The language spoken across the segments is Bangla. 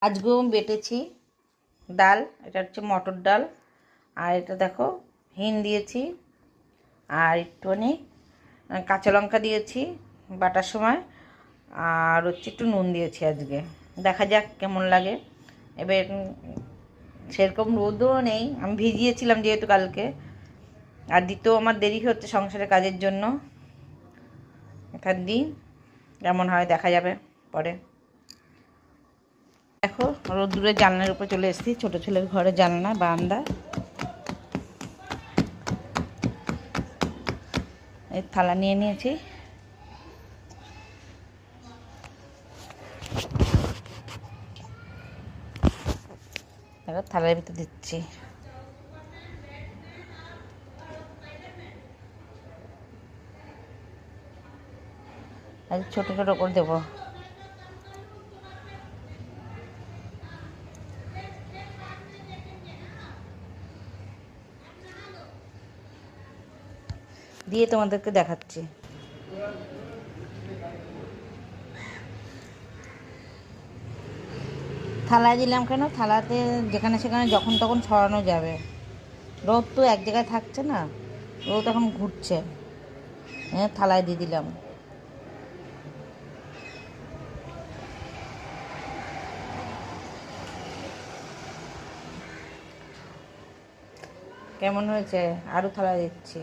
আজকেও বেটেছি ডাল, এটা হচ্ছে মটর ডাল, আর এটা দেখো হিং দিয়েছি, আর একটুখানি কাঁচা লঙ্কা দিয়েছি বাটার সময়, আর হচ্ছে একটু নুন দিয়েছি। আজকে দেখা যাক কেমন লাগে। এবার সেরকম রোদও নেই, আমি ভিজিয়েছিলাম যেহেতু কালকে, আর দিতেও আমার দেরি হচ্ছে সংসারের কাজের জন্য। এখান দিই কেমন হয় দেখা যাবে পরে। দেখো রোদ্দুরের জানলার উপর চলে এসেছি, ছোটো ছেলের ঘরে জানলা বারান্দা। এই থালা নিয়ে নিয়েছি, এবার থালার ভিতরে দিচ্ছি। আজ ছোটো ছোটো করে দেবো। দিয়ে তোমাদেরকে দেখাচ্ছি। থালায় দিলাম কেন, থালাতে যেখানে সেখানে যখন তখন ছড়ানো যাবে। রোদ তো এক জায়গায় থাকছে না, রোদ এখন ঘুরছে। থালায় দিয়ে দিলাম। কেমন হয়েছে? আরও থালায় দিচ্ছি।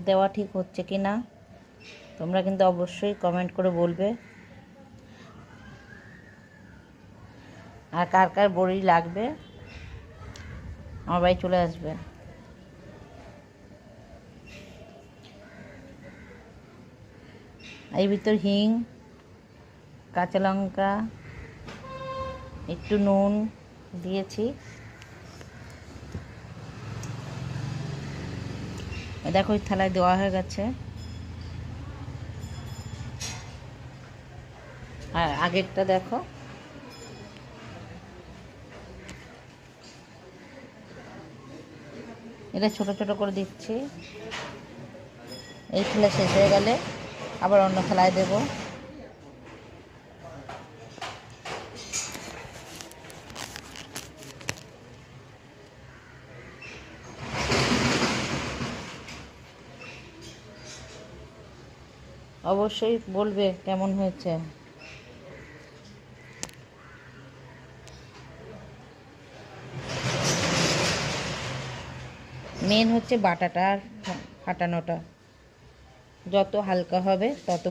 দেওয়া ঠিক হচ্ছে কি না তোমরা কিন্তু অবশ্যই কমেন্ট করে বলবে। আর কার কার বড়ি লাগবে আমার বাড়ি চলে আসবে। এর ভিতর হিং, কাঁচা লঙ্কা, একটু নুন দিয়েছি। দেখো ওই থালায় দেওয়া হয়ে গেছে। আর আগেরটা দেখো, এটা ছোট ছোট করে দিচ্ছি। এই থালা শেষ হয়ে গেলে আবার অন্য থালায় দেব। অবশ্যই বলবে কেমন হয়েছে। মেন হচ্ছে বাটাটা আর ফাটানোটা, যত হালকা হবে তত